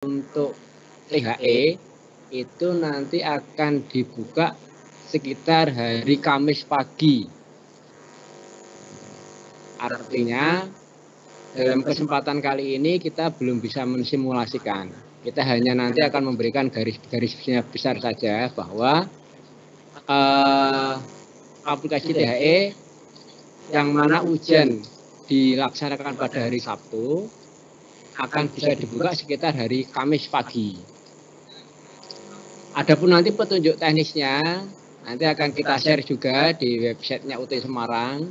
untuk THE itu nanti akan dibuka sekitar hari Kamis pagi. Artinya dalam kesempatan kali ini kita belum bisa mensimulasikan. Kita hanya nanti akan memberikan garis-garis besar saja bahwa aplikasi THE yang mana ujian dilaksanakan pada hari Sabtu akan bisa dibuka sekitar hari Kamis pagi. Adapun nanti petunjuk teknisnya nanti akan kita share juga di websitenya UT Semarang.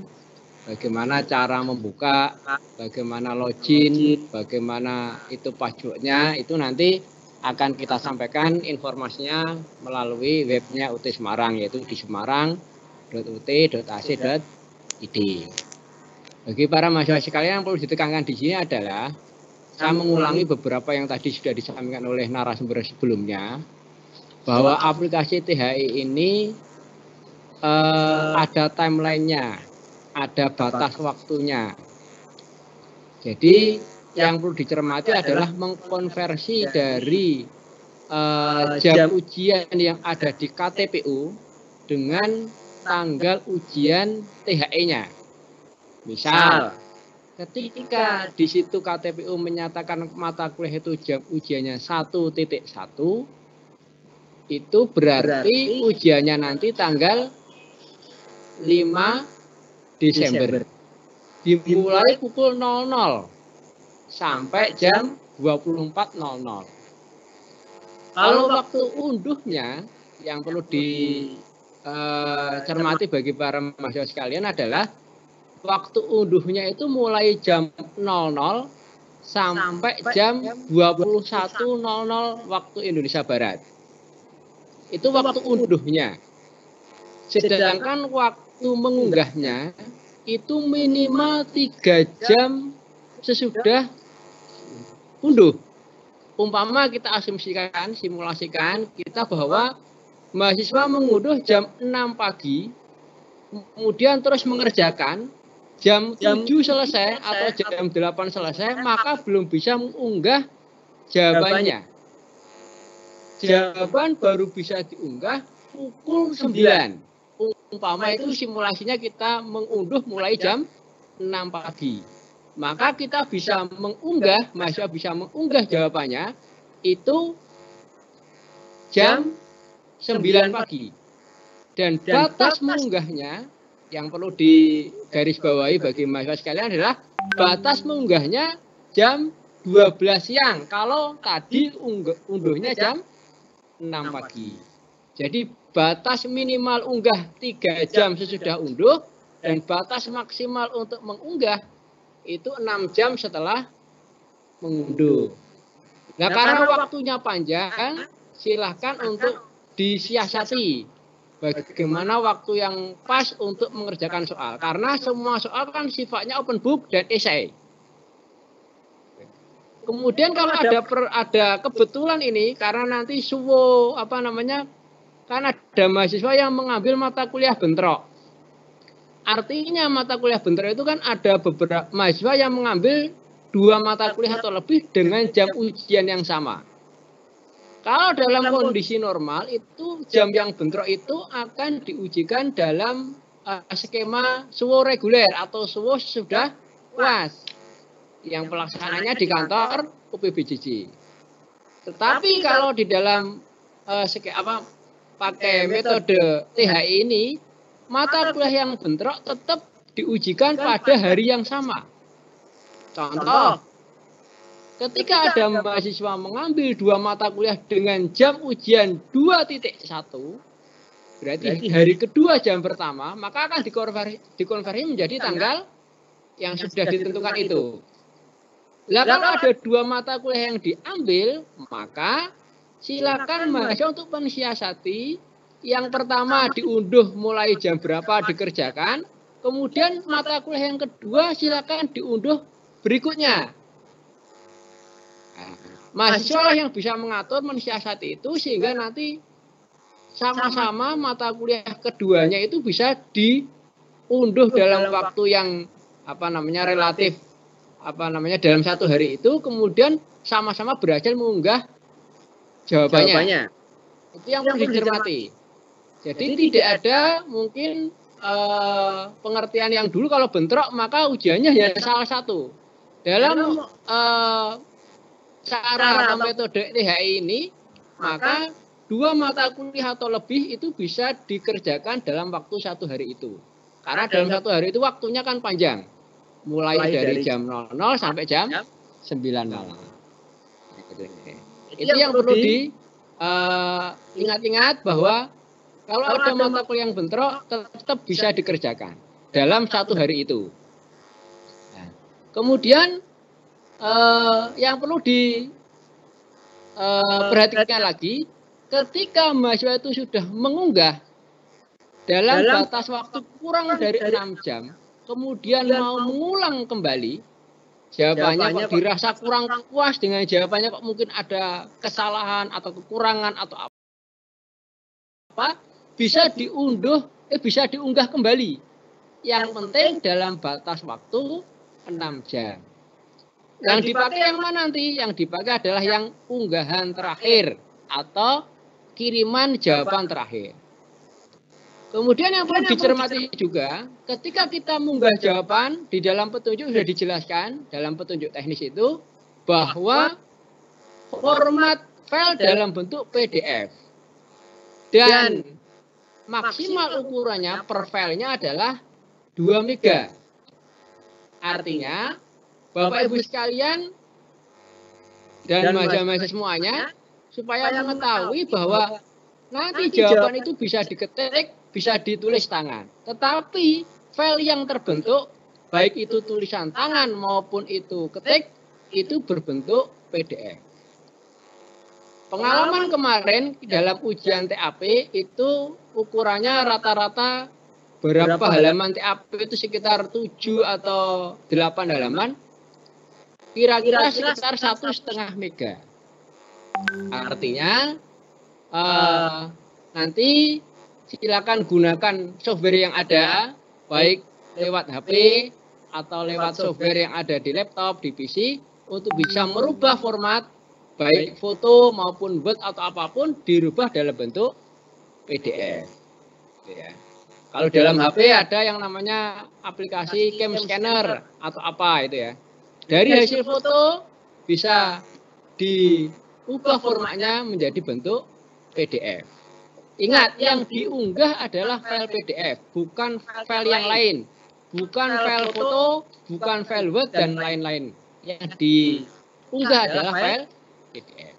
Bagaimana cara membuka, bagaimana login, bagaimana itu passwordnya, itu nanti akan kita sampaikan informasinya melalui webnya UT Semarang, yaitu di semarang.ut.ac.id. Bagi para mahasiswa sekalian yang perlu ditekankan di sini adalah saya mengulangi beberapa yang tadi sudah disampaikan oleh narasumber sebelumnya, bahwa aplikasi THE ini ada timelinenya, ada batas waktunya. Jadi yang perlu dicermati adalah mengkonversi dari jam ujian yang ada di KTPU dengan tanggal ujian THE-nya. Misal, ketika di situ KTPU menyatakan mata kuliah itu jam ujiannya 1.1, itu berarti ujiannya nanti tanggal 5 Desember. Dimulai pukul 00 sampai jam 24.00. Kalau waktu unduhnya yang perlu dicermati bagi para mahasiswa sekalian adalah waktu unduhnya itu mulai jam 00 sampai jam 21.00 waktu Indonesia Barat. Itu waktu unduhnya. Sedangkan waktu mengunggahnya itu minimal 3 jam sesudah unduh. Umpama kita asumsikan, simulasikan kita bahwa mahasiswa mengunduh jam 6 pagi, kemudian terus mengerjakan, jam 7 selesai atau jam 8 selesai, maka belum bisa mengunggah jawabannya. Jawaban baru bisa diunggah pukul 9. Umpama itu simulasinya kita mengunduh mulai jam 6 pagi. Maka kita bisa mengunggah, mahasiswa bisa mengunggah jawabannya itu jam 9 pagi. Dan batas mengunggahnya yang perlu digarisbawahi bagi mahasiswa sekalian adalah batas mengunggahnya jam 12 siang. Kalau tadi unduhnya jam 6 pagi. Jadi batas minimal unggah 3 jam sesudah unduh dan batas maksimal untuk mengunggah itu 6 jam setelah mengunduh. Nah, karena waktunya panjang, silahkan untuk disiasati bagaimana waktu yang pas untuk mengerjakan soal. Karena semua soal kan sifatnya open book dan esai. Kemudian kalau ada kebetulan ini, karena nanti kan ada mahasiswa yang mengambil mata kuliah bentrok. Artinya mata kuliah bentrok itu kan ada beberapa mahasiswa yang mengambil 2 mata kuliah atau lebih dengan jam ujian yang sama. Kalau dalam kondisi normal itu jam yang bentrok itu akan diujikan dalam skema SWO reguler atau SWO sudah UAS yang pelaksananya di kantor UPBJJ. Tetapi kalau di dalam pakai metode THE ini, mata kuliah yang bentrok tetap diujikan pada hari yang sama. Contoh, ketika ada mahasiswa mengambil 2 mata kuliah dengan jam ujian 2.1, berarti hari kedua jam pertama, maka akan dikonversi menjadi tanggal yang sudah ditentukan itu. Nah, kalau ada 2 mata kuliah yang diambil, maka silakan mahasiswa untuk mensiasati. Yang pertama diunduh mulai jam berapa dikerjakan, kemudian mata kuliah yang kedua silakan diunduh berikutnya. Mahasiswa yang bisa mengatur mensiasati itu sehingga nanti sama-sama mata kuliah keduanya itu bisa diunduh dalam waktu yang relatif dalam satu hari itu, kemudian sama-sama berhasil mengunggah jawabannya. Itu yang perlu dicermati. Jadi tidak ada mungkin pengertian yang dulu kalau bentrok maka ujiannya hanya salah satu. Dalam cara atau metode THI ini, maka 2 mata kuliah atau lebih itu bisa dikerjakan dalam waktu satu hari itu. Karena dalam satu hari itu waktunya kan panjang. Mulai dari jam 00 sampai jam 9 malam. Itu yang perlu diingat-ingat bahwa kalau ada mata kuliah yang bentrok tetap bisa dikerjakan dalam satu hari itu. Nah, kemudian yang perlu diperhatikan lagi, ketika mahasiswa itu sudah mengunggah dalam batas waktu kurang dari 6 jam, kemudian mau mengulang kembali, jawabannya kok dirasa kurang puas dengan jawabannya, kok mungkin ada kesalahan atau kekurangan atau apa, bisa diunggah kembali. Yang penting dalam batas waktu 6 jam. Yang dipakai yang mana nanti? Yang dipakai adalah yang unggahan terakhir atau kiriman jawaban terakhir. Kemudian yang perlu dicermati juga, ketika kita mengunggah jawaban, di dalam petunjuk sudah dijelaskan, dalam petunjuk teknis itu, bahwa format file dalam bentuk PDF. Dan maksimal ukurannya per filenya adalah 2 mega. Artinya, Bapak Ibu sekalian dan mahasiswa semuanya, supaya mengetahui bahwa nanti jawaban itu bisa diketik, bisa ditulis tangan. Tetapi file yang terbentuk, baik itu tulisan tangan maupun itu ketik, itu berbentuk PDF. Pengalaman kemarin dalam ujian TAP itu ukurannya rata-rata berapa halaman TAP itu sekitar 7 atau 8 halaman. Kira-kira sekitar 1,5 mega. Artinya nanti silakan gunakan software yang ada, baik lewat HP atau lewat software yang ada di laptop, di PC, untuk bisa merubah format baik foto maupun Word atau apapun dirubah dalam bentuk PDF. Ya. Kalau dalam HP ada yang namanya aplikasi Cam Scanner atau apa itu ya. Dari hasil foto bisa diubah formatnya menjadi bentuk PDF. Ingat, yang diunggah adalah file PDF, bukan file yang lain. Bukan file foto, bukan file Word, dan lain-lain. Yang diunggah adalah file PDF.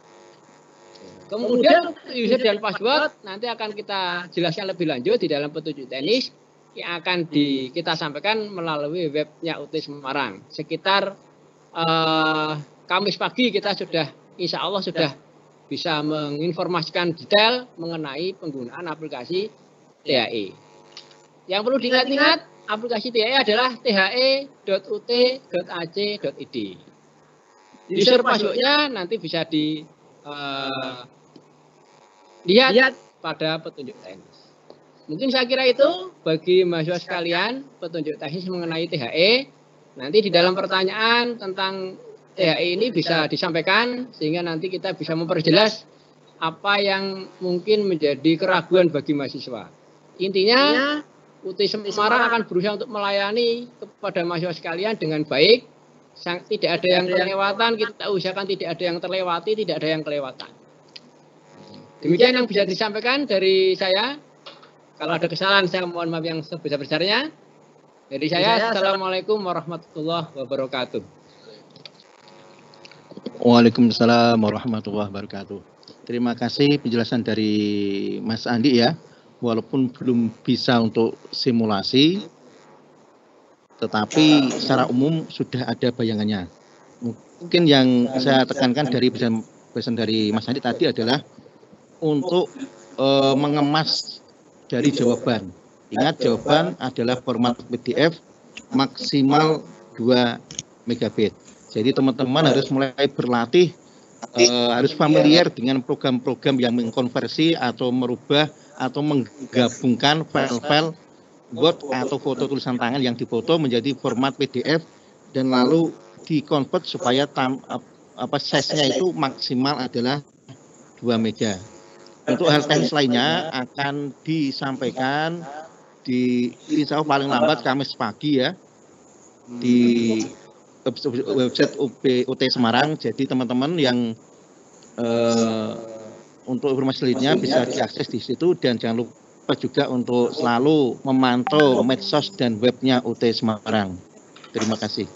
Kemudian user dan password nanti akan kita jelaskan lebih lanjut di dalam petunjuk teknis yang akan kita sampaikan melalui webnya UT Semarang. Sekitar Kamis pagi kita sudah, insya Allah sudah bisa menginformasikan detail mengenai penggunaan aplikasi THE. Yang perlu diingat-ingat, aplikasi THE adalah the.ut.ac.id. User passwordnya nanti bisa dilihat pada petunjuk teknis. Mungkin saya kira itu bagi mahasiswa sekalian petunjuk teknis mengenai THE. Nanti di dalam pertanyaan tentang THE ini bisa disampaikan sehingga nanti kita bisa memperjelas apa yang mungkin menjadi keraguan bagi mahasiswa. Intinya UT Semarang akan berusaha untuk melayani kepada mahasiswa sekalian dengan baik. Tidak ada yang kelewatan, kita usahakan tidak ada yang terlewati, tidak ada yang kelewatan. Demikian yang bisa disampaikan dari saya. Kalau ada kesalahan saya mohon maaf yang sebesar-besarnya. Dari saya, Assalamualaikum warahmatullahi wabarakatuh. Waalaikumsalam warahmatullahi wabarakatuh. Terima kasih penjelasan dari Mas Andi ya. Walaupun belum bisa untuk simulasi, tetapi secara umum sudah ada bayangannya. Mungkin yang saya tekankan dari pesan dari Mas Andi tadi adalah untuk mengemas dari jawaban. Ingat, jawaban adalah format PDF maksimal 2 megabit. Jadi teman-teman harus mulai berlatih, harus familiar dengan program-program yang mengkonversi atau merubah atau menggabungkan file-file Word atau foto tulisan tangan yang difoto menjadi format PDF dan lalu di-convert supaya size-nya itu maksimal adalah 2 meja. Untuk hal teknis lainnya akan disampaikan di insya Allah paling lambat Kamis pagi ya di website UT Semarang. Jadi teman-teman yang untuk informasi lainnya bisa diakses di situ, dan jangan lupa juga untuk selalu memantau medsos dan webnya UT Semarang. Terima kasih.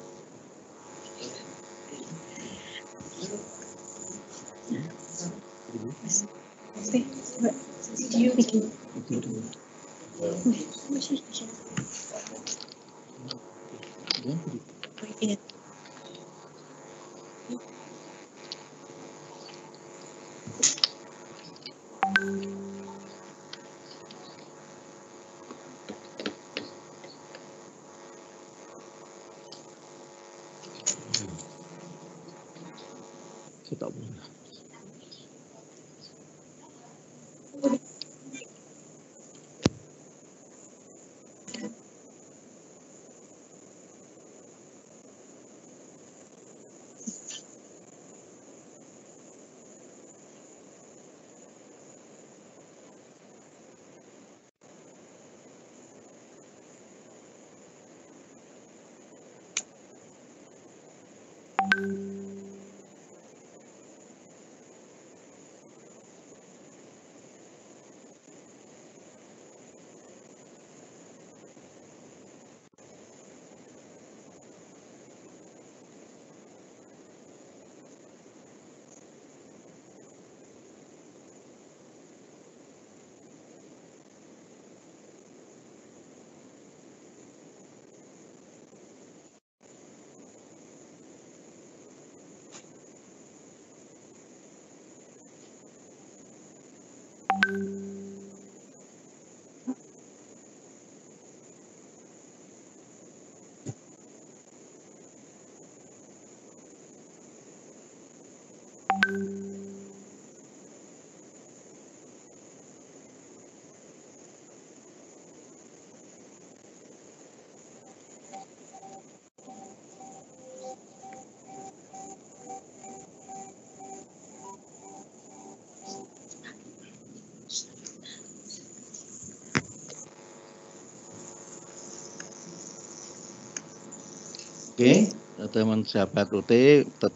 Oke, teman sahabat UT,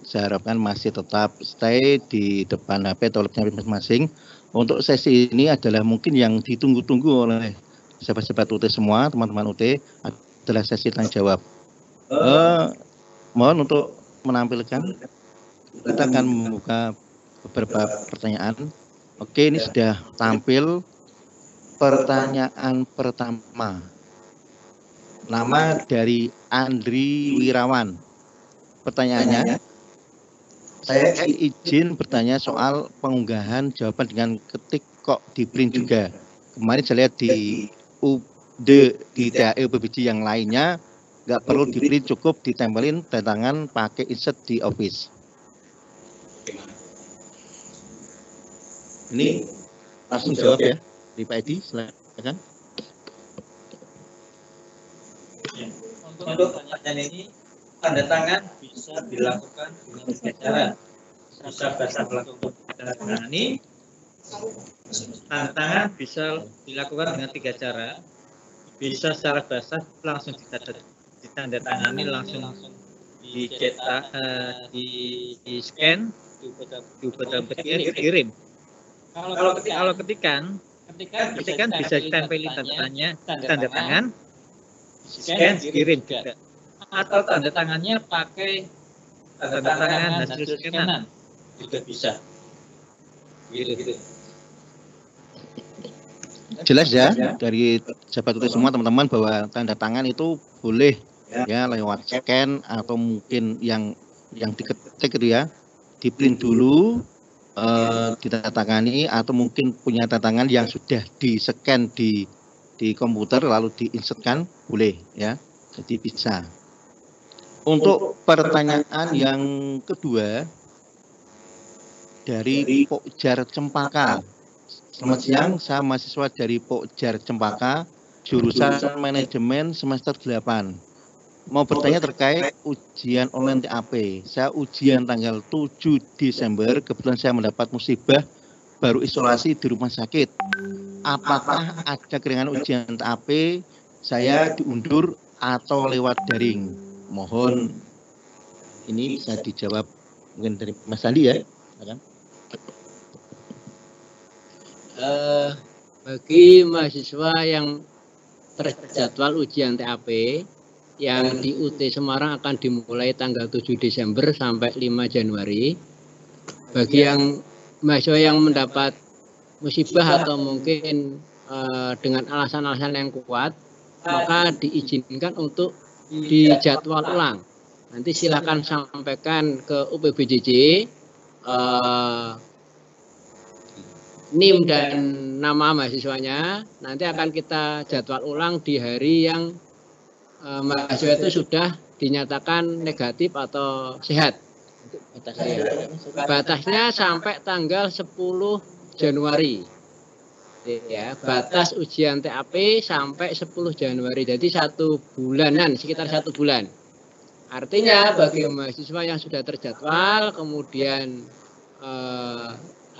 saya harapkan masih tetap stay di depan HP atau laptopnya masing-masing. Untuk sesi ini adalah mungkin yang ditunggu-tunggu oleh sahabat-sahabat UT semua, teman-teman UT, adalah sesi tanya jawab. Mohon untuk menampilkan, kita akan membuka beberapa pertanyaan. Oke, ini sudah tampil pertanyaan pertama. Nama dari Andri Wirawan. Pertanyaannya, saya izin bertanya soal pengunggahan jawaban dengan ketik kok di print juga. Kemarin saya lihat di di TAE UPBJ yang lainnya nggak perlu di print, cukup ditempelin tanda tangan pakai insert di Office. Ini langsung jawab ya di Pak Edi, silakan. Untuk pertanyaan ini, tanda tangan bisa dilakukan dengan 3 cara. Bisa basah melakukan tanda tangan ini. Tanda tangan bisa dilakukan dengan 3 cara. Bisa secara basah langsung ditandatangani, langsung dicetak, di scan, dikirim. Kalau ketikan bisa ditempeli tanda tangan, scan kirim juga, atau tanda tangannya pakai tanda tangan hasil scanan juga bisa. Gitu. Jelas ya dari sahabat UT semua teman-teman bahwa tanda tangan itu boleh ya lewat scan atau mungkin yang diketik gitu ya, di print dulu, ditandatangani, atau mungkin punya tanda tangan yang sudah di scan di komputer lalu diinsertkan, boleh ya, jadi bisa. Untuk pertanyaan yang kedua dari Pokjar Cempaka. Selamat siang, saya mahasiswa dari Pokjar Cempaka, jurusan manajemen semester 8. mau bertanya terkait ujian online TAP. Saya ujian tanggal 7 Desember, kebetulan saya mendapat musibah baru isolasi di rumah sakit. Apakah ada keringanan ujian TAP saya diundur atau lewat daring? Mohon ini bisa dijawab mungkin dari Mas Andi ya. Bagi mahasiswa yang terjadwal ujian TAP yang di UT Semarang akan dimulai tanggal 7 Desember sampai 5 Januari. Bagi yang mahasiswa yang mendapat musibah atau mungkin dengan alasan-alasan yang kuat, maka diizinkan untuk dijadwal ulang. Nanti silakan sampaikan ke UPBJJ NIM dan nama mahasiswanya. Nanti akan kita jadwal ulang di hari yang mahasiswa itu sudah dinyatakan negatif atau sehat. Batasnya sampai tanggal 10 Januari. Ya, batas ujian TAP sampai 10 Januari. Jadi 1 bulanan, sekitar 1 bulan. Artinya bagi mahasiswa yang sudah terjadwal, kemudian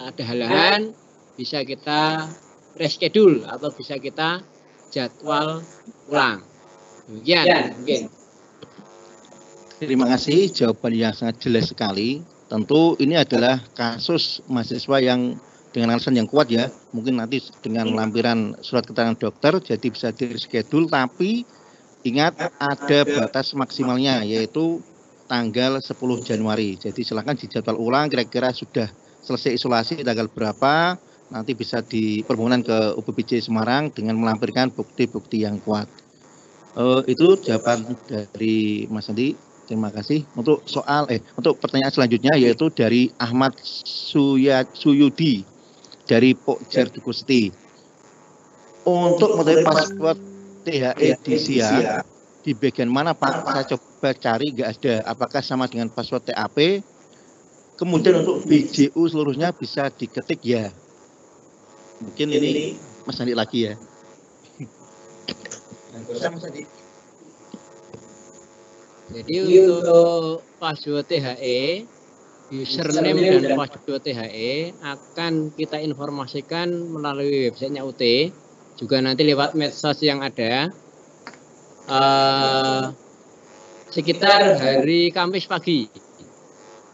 ada halangan, bisa kita reschedule atau bisa kita jadwal ulang. Demikian mungkin. Terima kasih, jawaban yang sangat jelas sekali. Tentu ini adalah kasus mahasiswa yang dengan alasan yang kuat ya. Mungkin nanti dengan lampiran surat keterangan dokter jadi bisa di reschedule, tapi ingat ada batas maksimalnya yaitu tanggal 10 Januari. Jadi silakan dijadwal ulang, kira-kira sudah selesai isolasi tanggal berapa, nanti bisa dipermohonan ke UPBJ Semarang dengan melampirkan bukti-bukti yang kuat. Itu jawaban dari Mas Andi. Terima kasih. Untuk untuk pertanyaan selanjutnya yaitu dari Ahmad Suyudi dari Pokjer Dukusti. Untuk mengetahui password THE di SIA di bagian mana Pak? Saya coba cari, nggak ada. Apakah sama dengan password TAP? Kemudian untuk BJU seluruhnya bisa diketik ya. Mungkin ini Mas Andi lagi ya. Jadi untuk password THE, username dan password THE akan kita informasikan melalui websitenya UT, juga nanti lewat medsos yang ada. Sekitar hari Kamis pagi,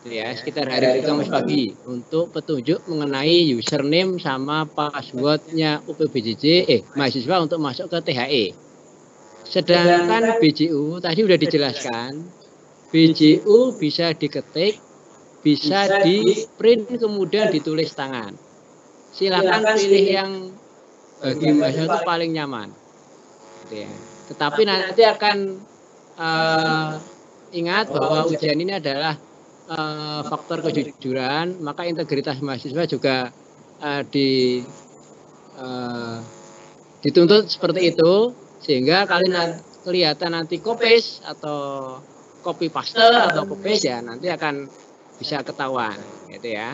ya, sekitar hari Kamis pagi untuk petunjuk mengenai username sama passwordnya UPBJJ mahasiswa untuk masuk ke THE. Sedangkan BJU tadi sudah dijelaskan, BJU bisa diketik, bisa di print kemudian ditulis tangan. Silakan pilih yang bagi mahasiswa itu paling nyaman. Ya. Tetapi nanti akan ingat bahwa ujian ini adalah faktor kejujuran, maka integritas mahasiswa juga dituntut seperti itu, sehingga kalian kelihatan nanti copy atau copy paste atau copy ya nanti akan bisa ketahuan, gitu ya.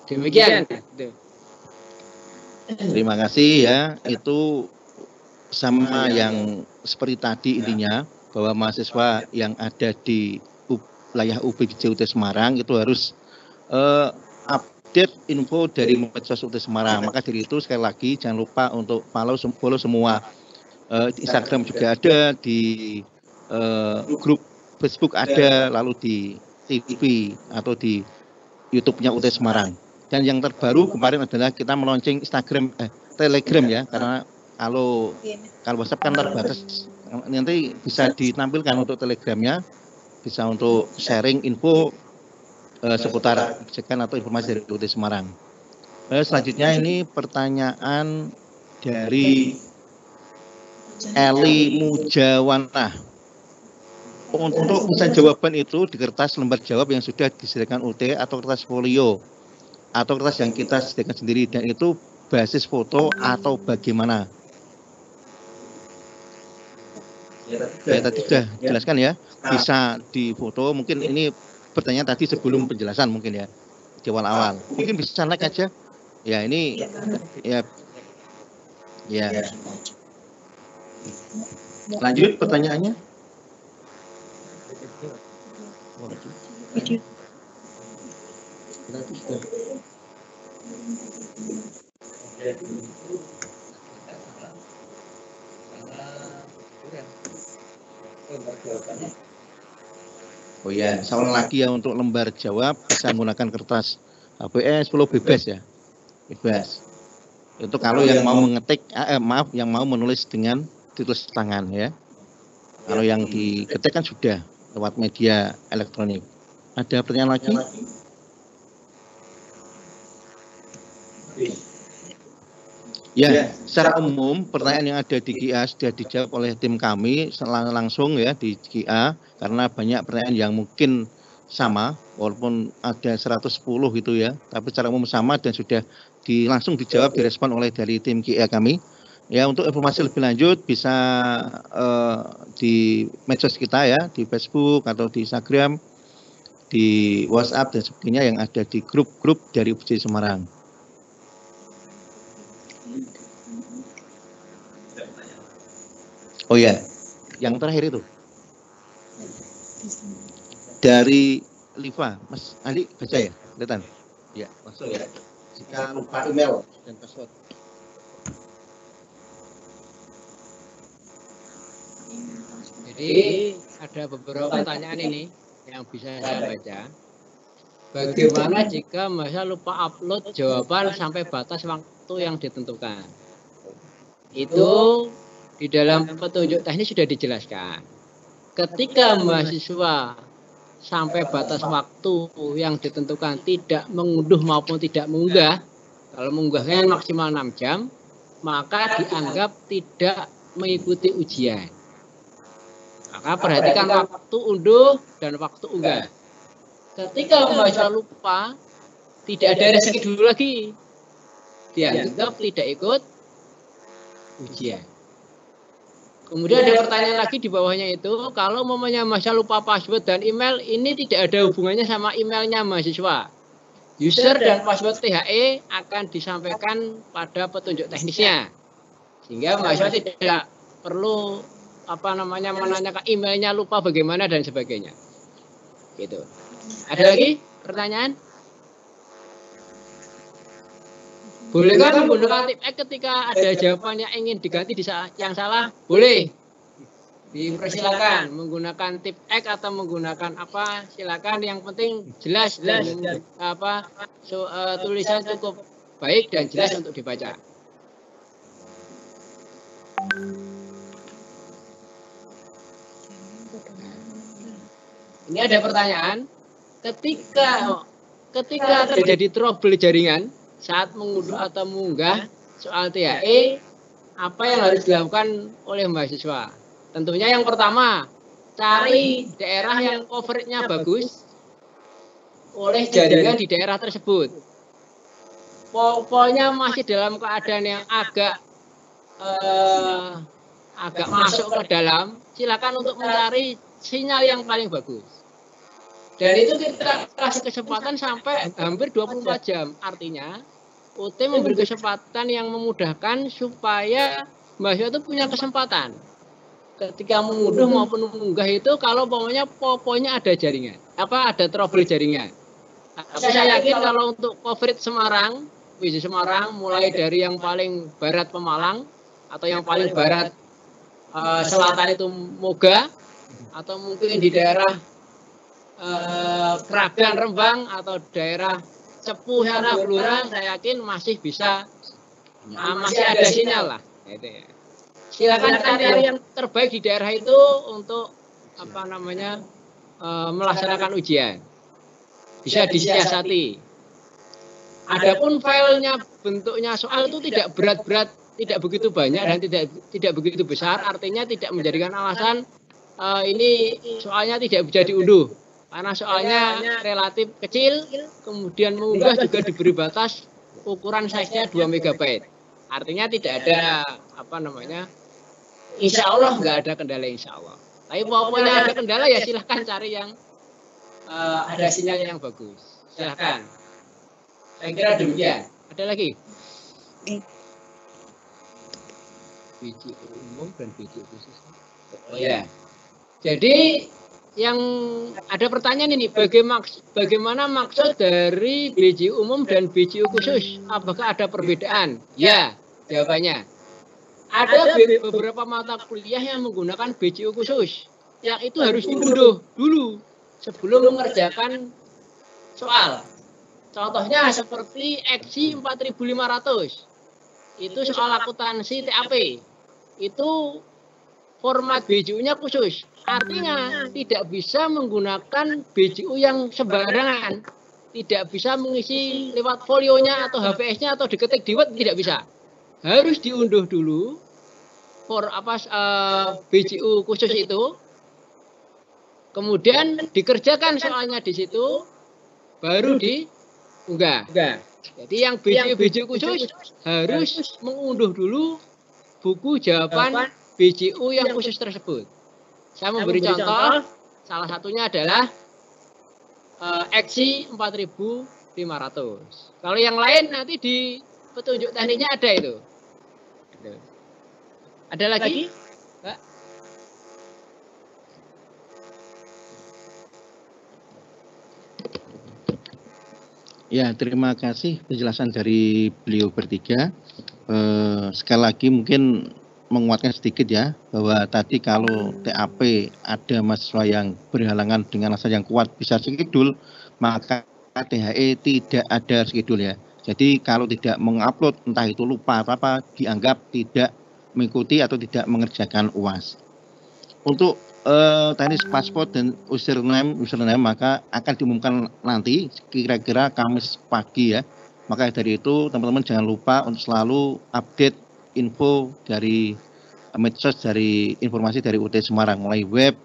Demikian. Terima kasih ya. Itu sama yang seperti tadi intinya, bahwa mahasiswa yang ada di wilayah UPBJ UT Semarang itu harus update info dari medsos UT Semarang. Maka dari itu sekali lagi jangan lupa untuk follow semua. Instagram juga ada, di grup Facebook ada, lalu di TV atau di YouTube-nya UT Semarang. Dan yang terbaru kemarin adalah kita meluncing Telegram ya, karena kalau WhatsApp kan terbatas, nanti bisa ditampilkan untuk Telegramnya, bisa untuk sharing info seputar kebijakan atau informasi dari UT Semarang. Selanjutnya ini pertanyaan dari Eli Mujawana. Untuk bisa jawaban itu di kertas lembar jawab yang sudah disediakan UT atau kertas folio atau kertas yang kita sediakan sendiri, dan itu basis foto atau bagaimana? Ya, tadi sudah jelaskan ya, bisa di foto. Mungkin ini pertanyaan tadi sebelum penjelasan mungkin ya, di awal-awal. Mungkin bisa naik aja. Ya ini ya. Lanjut pertanyaannya. Oh ya, soal lagi ya untuk lembar jawab bisa menggunakan kertas HBS, full bebas ya, bebas. Itu kalau yang mau mengetik, yang mau menulis dengan tulis tangan ya. Kalau yang diketik kan sudah lewat media elektronik. Ada pertanyaan lagi? Ya, secara umum pertanyaan yang ada di GIA sudah dijawab oleh tim kami langsung ya di GIA karena banyak pertanyaan yang mungkin sama walaupun ada 110 gitu ya, tapi secara umum sama dan sudah langsung dijawab direspon oleh dari tim GIA kami. Ya, untuk informasi lebih lanjut bisa di medsos kita ya, di Facebook atau di Instagram, di WhatsApp dan sebagainya yang ada di grup-grup dari UPJ Semarang. Oh ya, yang terakhir itu dari Liva, Mas Ali baca ya, kelihatan? Ya, masuk ya. Jika lupa email dan password. Jadi ada beberapa pertanyaan ini yang bisa saya baca. Bagaimana jika masa lupa upload jawaban sampai batas waktu yang ditentukan? Itu di dalam petunjuk teknis sudah dijelaskan. Ketika mahasiswa sampai batas waktu yang ditentukan tidak mengunduh maupun tidak mengunggah, kalau mengunggahnya maksimal 6 jam, maka dianggap tidak mengikuti ujian. Maka perhatikan waktu unduh dan waktu unggah. Ketika mahasiswa lupa, tidak ada rezeki dulu lagi, dianggap tidak ikut ujian. Kemudian ada pertanyaan lagi di bawahnya itu, kalau mamanya mahasiswa lupa password dan email, ini tidak ada hubungannya sama emailnya mahasiswa. User dan password THE akan disampaikan pada petunjuk teknisnya. Sehingga mahasiswa tidak perlu menanyakan emailnya lupa bagaimana dan sebagainya. Gitu. Ada lagi pertanyaan? Bolehkah menggunakan tip X ketika ada jawaban yang ingin diganti di saat yang salah? Boleh. Dipersilakan menggunakan tip X atau menggunakan apa? Silakan, yang penting jelas dan tulisan cukup baik dan jelas untuk dibaca. Ini ada pertanyaan. Ketika terjadi trouble jaringan saat mengunduh atau mengunggah soal THE, apa yang harus dilakukan oleh mahasiswa? Tentunya yang pertama, cari daerah yang coverage-nya bagus oleh jaringan di daerah tersebut. Pokoknya masih dalam keadaan yang agak masuk ke dalam, silakan untuk mencari sinyal yang paling bagus. Dan itu kita kasih kesempatan sampai hampir 24 jam. Artinya, UT memberi kesempatan yang memudahkan supaya mahasiswa itu punya kesempatan. Ketika mengunduh maupun mengunggah itu, kalau pokoknya ada jaringan. Ada trouble jaringan. Tapi saya yakin kalau untuk coverage Semarang, UPJ Semarang, mulai dari yang paling barat Pemalang, atau yang paling barat selatan itu Moga, atau mungkin di daerah Kragan Rembang atau daerah Cepu sana Blora, saya yakin masih bisa, masih ada sinyal lah. Gitu ya. Silakan cari yang terbaik di daerah itu untuk melaksanakan ujian. Bisa disiasati. Adapun filenya bentuknya soal itu tidak berat-berat, tidak begitu banyak dan tidak begitu besar, artinya tidak menjadikan alasan ini soalnya tidak bisa diunduh. Karena soalnya relatif kecil, kemudian mengunggah juga diberi batas ukuran size-nya 2 MB. Artinya tidak ada insya Allah nggak ada kendala insya Allah. Tapi pokoknya ada kendala ya silahkan cari yang ada sinyal yang bagus. Silahkan. Saya kira demikian. Ada lagi? Biji umum dan biji khusus. Oh ya. Jadi yang ada pertanyaan ini, bagaimana maksud dari BJU umum dan BJU khusus? Apakah ada perbedaan? Ya, jawabannya. Ada beberapa mata kuliah yang menggunakan BJU khusus, yang itu harus diunduh dulu sebelum mengerjakan soal. Contohnya seperti EXI 4500. Itu soal akuntansi TAP. Itu format BJU-nya khusus. Artinya tidak bisa menggunakan BJU yang sembarangan. Tidak bisa mengisi lewat folionya atau HVS-nya atau diketik di Word, tidak bisa. Harus diunduh dulu BJU khusus itu. Kemudian dikerjakan soalnya di situ, baru diunggah. Jadi yang BJU khusus harus mengunduh dulu buku jawaban BJU yang khusus tersebut. Saya memberi contoh, salah satunya adalah EXI 4500. Kalau yang lain nanti di petunjuk tekniknya ada itu. Ada lagi? Mbak? Ya, terima kasih penjelasan dari beliau bertiga. Sekali lagi mungkin menguatkan sedikit ya, bahwa tadi kalau TAP ada mahasiswa yang berhalangan dengan alasan yang kuat bisa skedul, maka THE tidak ada skedul ya. Jadi kalau tidak mengupload, entah itu lupa apa, dianggap tidak mengikuti atau tidak mengerjakan UAS. Untuk teknis paspor dan username maka akan diumumkan nanti kira-kira Kamis pagi ya. Maka dari itu teman-teman jangan lupa untuk selalu update info dari medsos, dari informasi dari UT Semarang, mulai web,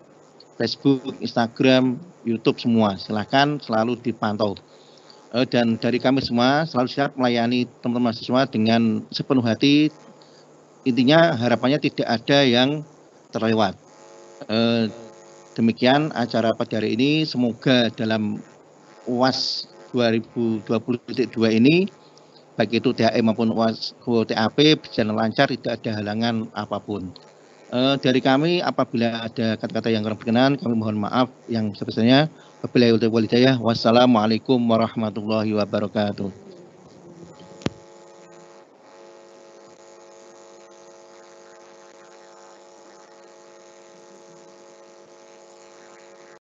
Facebook, Instagram, YouTube semua. Silahkan selalu dipantau. Dan dari kami semua selalu siap melayani teman-teman mahasiswa dengan sepenuh hati. Intinya harapannya tidak ada yang terlewat. Demikian acara pada hari ini. Semoga dalam UAS 2020.2 ini, baik itu THE maupun UAS TAP berjalan lancar, tidak ada halangan apapun. Dari kami, apabila ada kata-kata yang kurang berkenan, kami mohon maaf yang sebesarnya. Wassalamualaikum warahmatullahi wabarakatuh.